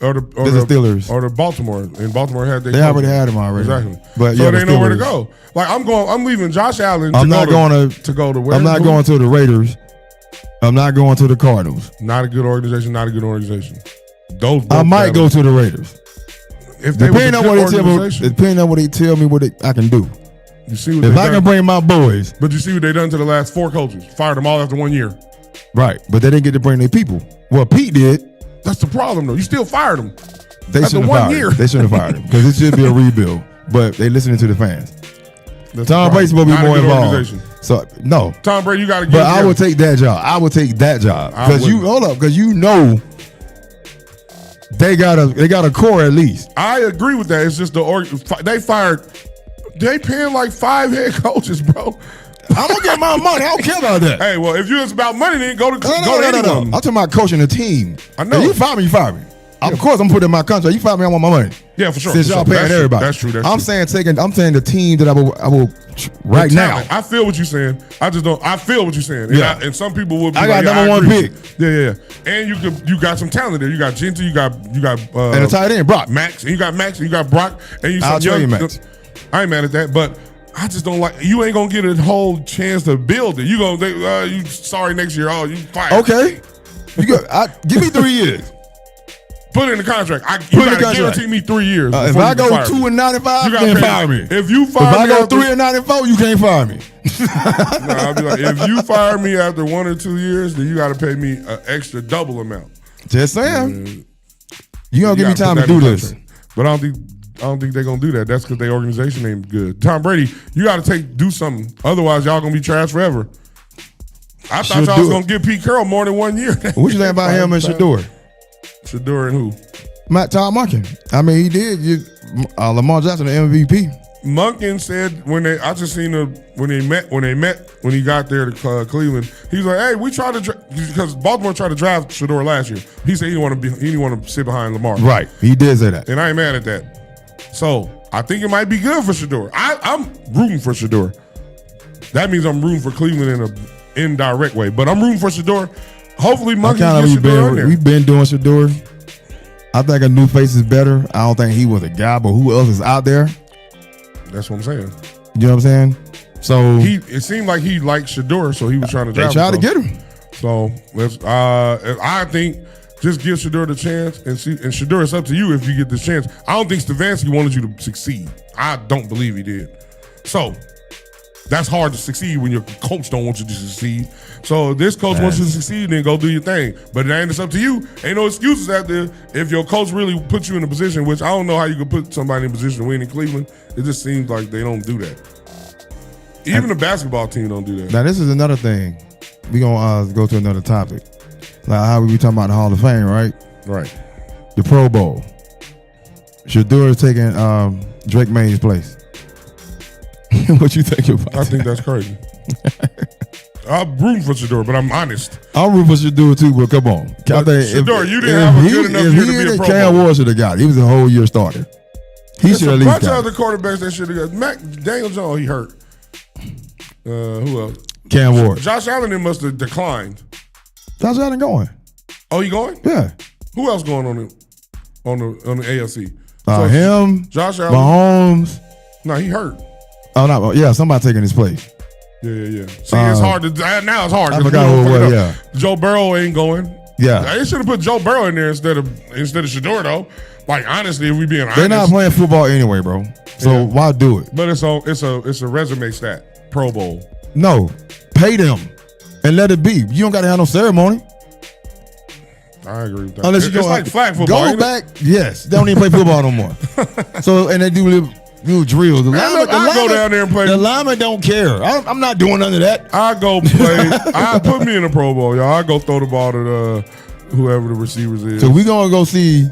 or the Steelers, or the Baltimore, and Baltimore had they already had them already. Exactly, but so they know where to go. Like I'm leaving Josh Allen. I'm not going to go to. Where I'm not going to the Raiders. I'm not going to the Cardinals. Not a good organization. Not a good organization. Those I might go to the Raiders. If they depending on what they tell me, what I can do. You see what if I can bring my boys. But you see what they done to the last 4 coaches. Fired them all after 1 year. Right, but they didn't get to bring their people. Well, Pete did. That's the problem, though. You still fired them. They shouldn't have fired him. They shouldn't have fired him because it should be a rebuild. But they listening to the fans. Tom Brady's supposed to be more involved. So no, Tom Brady, you got to. But I would take that job. I would take that job because because you know they got a core at least. I agree with that. It's just they fired. They paying like 5 head coaches, bro. I'm gonna get my money. I don't care about that. Hey, well, if it's about money, then go to anyone. No. I'm talking about coaching a team. I know. If you fire me, you fire me. Yeah. Of course, I'm putting in my contract. You fire me, I want my money. Yeah, for sure. Since y'all paying everybody. That's true. I'm saying the team that I will right now. I feel what you're saying. I just don't. I feel what you're saying. Yeah. And some people will be I like, got number 1 pick. Yeah. And you got some talent there. You got Gentry. You got and a tight end, Brock. Max. And you got Max. And you got Brock. And I'll tell you, Max. I ain't mad at that, but I just don't like. You ain't gonna get a whole chance to build it. You gonna you sorry next year. Oh, you fired. Okay. Give me 3 years. Put it in the contract. You gotta guarantee me 3 years. If I go 2-95, you can't fire me. If you fire me, if I go 3-94, you can't fire me. I'll be like, if you fire me after 1 or 2 years, then you got to pay me an extra double amount. Just saying. You don't give me time to do this. But I don't think they're gonna do that. That's because their organization ain't good. Tom Brady, you got to do something. Otherwise, y'all gonna be trash forever. I thought y'all was gonna give Pete Carroll more than 1 year. What you think about him and Shedeur? Shedeur and who? Todd Monken. I mean, he did. Lamar Jackson, the MVP. Monken said when he got there to Cleveland, he was like, "Hey, we tried to because Baltimore tried to draft Shedeur last year. He said he didn't want to sit behind Lamar. Right, he did say that, and I ain't mad at that. So I think it might be good for Shedeur. I'm rooting for Shedeur. That means I'm rooting for Cleveland in an indirect way, but I'm rooting for Shedeur. Hopefully, Monken gets Shedeur on there. We've been doing Shedeur. I think a new face is better. I don't think he was a guy, but who else is out there? That's what I'm saying. You know what I'm saying? So it seemed like he liked Shedeur, so he was trying to draft him. They tried to get him. So let's. I think just give Shedeur the chance and see. And Shedeur, it's up to you if you get this chance. I don't think Stefanski wanted you to succeed. I don't believe he did. So that's hard to succeed when your coach don't want you to succeed. So if this coach wants you to succeed, then go do your thing. But it's up to you. Ain't no excuses out there. If your coach really puts you in a position, which I don't know how you could put somebody in a position to win in Cleveland, it just seems like they don't do that. Even the basketball team don't do that. Now this is another thing. We gonna go to another topic. Like how we talking about the Hall of Fame, right? Right. The Pro Bowl. Shedeur is taking Drake May's place. What you think about that? I think that's crazy. I'm rooting for Shedeur, but I'm honest. I'm rooting for Shedeur too, but come on. Shedeur, you didn't have a good enough year to be a Pro Bowl. Cam Ward should have got it. He was a whole year starter. He should at least got a bunch of other quarterbacks that should have got. Daniel Jones, he hurt. Who else? Cam Ward. Josh Allen must have declined. Josh Allen going. Oh, he going? Yeah. Who else going on the AFC? Him. Josh Allen. Mahomes. No, he hurt. Oh no, yeah, somebody taking his place. Yeah. See, it's hard to now. It's hard. I forgot who it was. Yeah. Joe Burrow ain't going. Yeah. They should have put Joe Burrow in there instead of Shedeur though. Like honestly, if we being honest, they're not playing football anyway, bro. So why do it? But it's a resume stat. Pro Bowl. No, pay them and let it be. You don't got to have no ceremony. I agree with that. Unless you it's like flag football. Go back. Yes, they don't even play football no more. So and they do little drills. The lineman, I go down there and play. The lineman don't care. I'm not doing none of that. I go play. I put me in the Pro Bowl, y'all. I go throw the ball to whoever the receivers is. So we gonna go see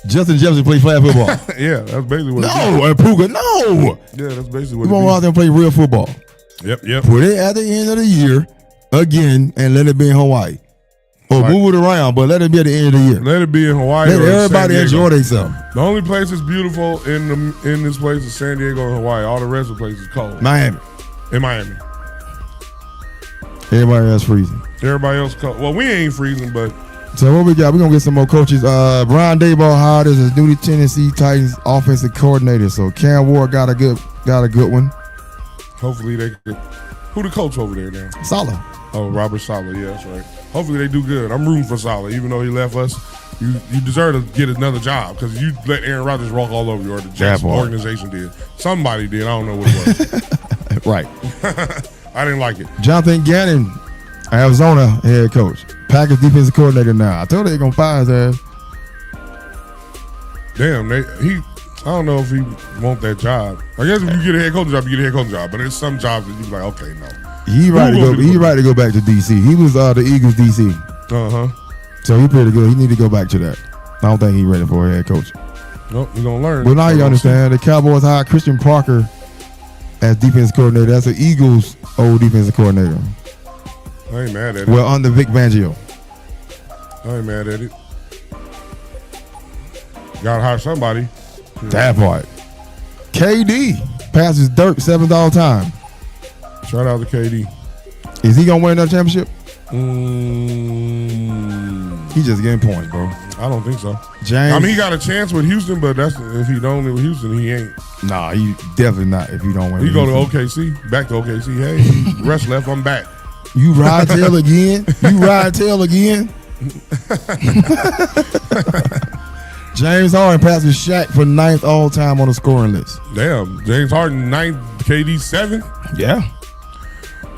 Justin Jefferson play flag football. Yeah, that's basically what. No, Puka, no. Yeah, that's basically what. We gonna go out there and play real football. Yep. Put it at the end of the year again and let it be in Hawaii. Or move it around, but let it be at the end of the year. Let it be in Hawaii. Let everybody enjoy themselves. The only place that's beautiful in this place is San Diego and Hawaii. All the rest of the place is cold. Miami. In Miami. Everybody else freezing. Everybody else cold. Well, we ain't freezing, but. So what we got? We're going to get some more coaches. Brian Daboll hired as his new Tennessee Titans offensive coordinator. So Cam Ward got a good one. Hopefully they could. Who the coach over there now? Saleh. Oh, Robert Saleh. Yeah, that's right. Hopefully they do good. I'm rooting for Saleh, even though he left us. You deserve to get another job because you let Aaron Rodgers walk all over you, or the Jets organization did. Somebody did. I don't know what it was. Right. I didn't like it. Jonathan Gannon, Arizona head coach. Packers defensive coordinator now. I told you they're going to fire his ass. Damn, I don't know if he want that job. I guess if you get a head coach job, you get a head coach job. But there's some jobs that you be like, okay, no. He right to go back to DC. He was the Eagles DC. So he pretty good. He need to go back to that. I don't think he's ready for a head coach. Nope, he's gonna learn. But now you understand. The Cowboys hired Christian Parker as defense coordinator. That's the Eagles' old defensive coordinator. I ain't mad at it. Well, under Vic Fangio. I ain't mad at it. Gotta hire somebody. That part. KD passes Dirk 7th all time. Shout out to KD. Is he gonna win another championship? He just getting points, bro. I don't think so. James. I mean, he got a chance with Houston, but that's if he don't win with Houston, he ain't. Nah, he definitely not. If he don't win, he go to OKC, back to OKC. Hey, rest left, I'm back. You ride tail again. James Harden passes Shaq for 9th all time on the scoring list. Damn, James Harden 9th, KD 7th. Yeah.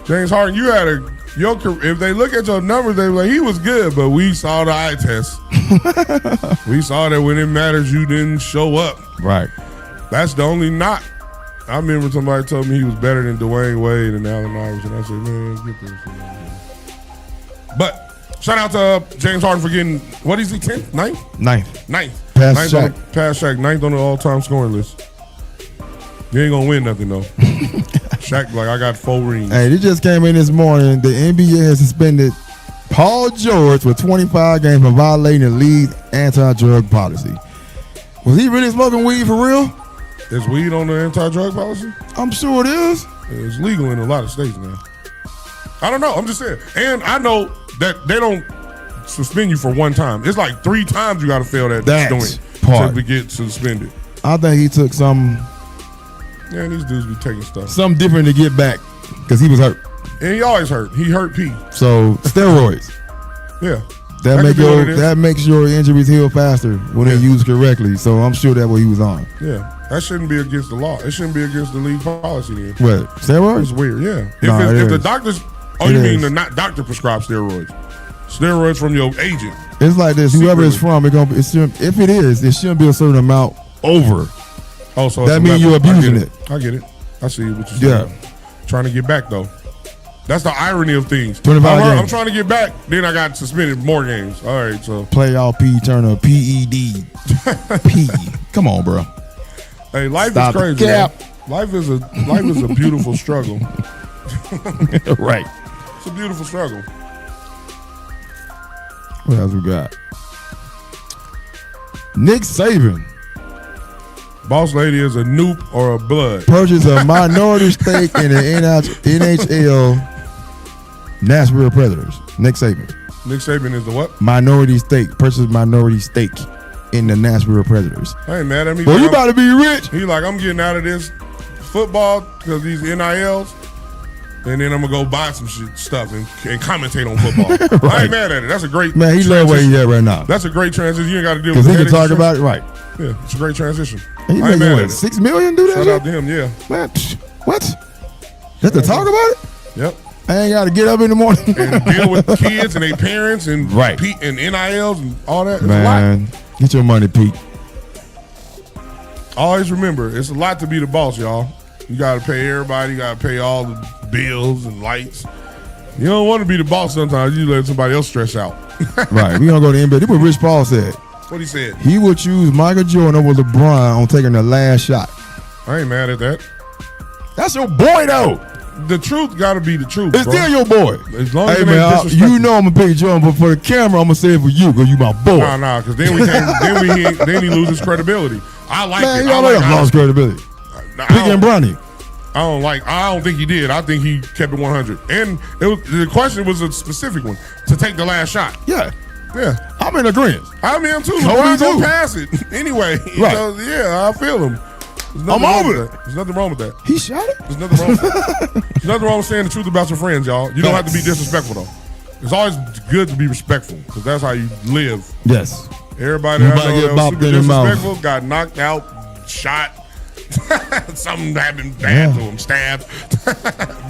James Harden, you had your career. If they look at your numbers, they like he was good, but we saw the eye test. We saw that when it matters, you didn't show up. Right. That's the only knock. I remember somebody told me he was better than Dwayne Wade and Allen Iverson. I said, man, get this shit out of here. But shout out to James Harden for getting, what is he, 10th? 9th? 9th. Pass Shaq. Pass Shaq, 9th on the all-time scoring list. You ain't gonna win nothing though. Shaq, like, I got 4 rings. Hey, this just came in this morning. The NBA has suspended Paul George for 25 games for violating the league's anti-drug policy. Was he really smoking weed for real? Is weed on the anti-drug policy? I'm sure it is. It's legal in a lot of states now. I don't know. I'm just saying. And I know that they don't suspend you for one time. It's like 3 times you got to fail that joint to get suspended. I think he took some. Yeah, these dudes be taking stuff. Something different to get back because he was hurt. And he always hurt. He hurt P. So steroids. Yeah. That makes your injuries heal faster when they're used correctly. So I'm sure that's what he was on. Yeah. That shouldn't be against the law. It shouldn't be against the league policy then. What? Steroids? It's weird, yeah. If the doctors, you mean the not doctor prescribed steroids. Steroids from your agent. It's like this. Whoever it's from, if it is, it shouldn't be a certain amount over. Oh, so that means you're abusing it. I get it. I see what you're saying. Yeah. Trying to get back though. That's the irony of things. 25 games. I'm trying to get back. Then I got suspended more games. All right, so playoff P Turner PED P. Come on, bro. Hey, life is crazy. Life is a beautiful struggle. Right. It's a beautiful struggle. What else we got? Nick Saban Boss lady is a Noop or a Blood. Purchase a minority stake in the NHL Nashville Predators. Nick Saban. Nick Saban is the what? Minority stake. Purchase minority stake in the Nashville Predators. I ain't mad at me. Well, you about to be rich. He like, I'm getting out of this football because these NILs, and then I'm going to go buy some stuff and commentate on football. Right. I ain't mad at it. That's a great Man, he love where he's at right now. That's a great transition. You ain't got to deal with because he can talk about it, right. Yeah, it's a great transition. And he I ain't mad at it. $6 million do that? Shout out to him, yeah. Man, what? Just to talk about it? Yep. I ain't got to get up in the morning. And deal with kids and their parents and and NILs and all that. It's Man, a lot. Get your money, Pete. Always remember, it's a lot to be the boss, y'all. You got to pay everybody. You got to pay all the bills and lights. You don't want to be the boss sometimes. You let somebody else stress out. Right. We going to go to the NBA. This is what Rich Paul said. What he said? He would choose Michael Jordan over LeBron on taking the last shot. I ain't mad at that. That's your boy, though. The truth got to be the truth, It's bro. still your boy. As long as hey, man, you know I'm going to pick Jordan, but for the camera, I'm going to say it for you because you my boy. Nah, because then he loses credibility. I like man, it. Man, y'all lost credibility. Picking Bronny. I don't think he did. I think he kept it 100. And the question was a specific one, to take the last shot. Yeah. Yeah. I'm in agreement. I mean, I'm too. LeBron gonna pass it anyway. Right. So, yeah, I feel him. I'm over it. There's nothing wrong with that. He shot it? There's nothing wrong with that. There's nothing wrong with saying the truth about your friends, y'all. You don't have to be disrespectful, though. It's always good to be respectful because that's how you live. Yes. Everybody that I know that was super disrespectful got knocked out, shot. Something happened bad to him, stabbed.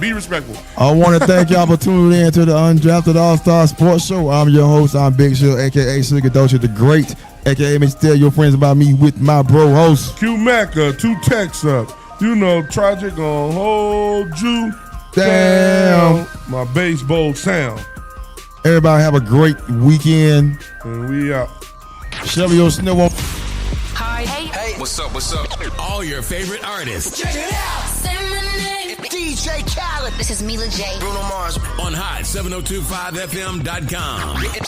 Be respectful. I want to thank y'all for tuning in to the Undrafted All-Star Sports Show. I'm your host. I'm Big Shug, a.k.a. Sugar Doja the Great, a.k.a. Make tell your friends about me with my bro host. Q Mac, 2 texts up. You know, Tragic gonna hold you down. My baseball sound. Everybody have a great weekend. And we out. Shelby your snow on. Hi. Hey. What's up? All your favorite artists. Check it out. Say my name. DJ Khaled. This is Mila J. Bruno Mars. On hot 7025fm.com.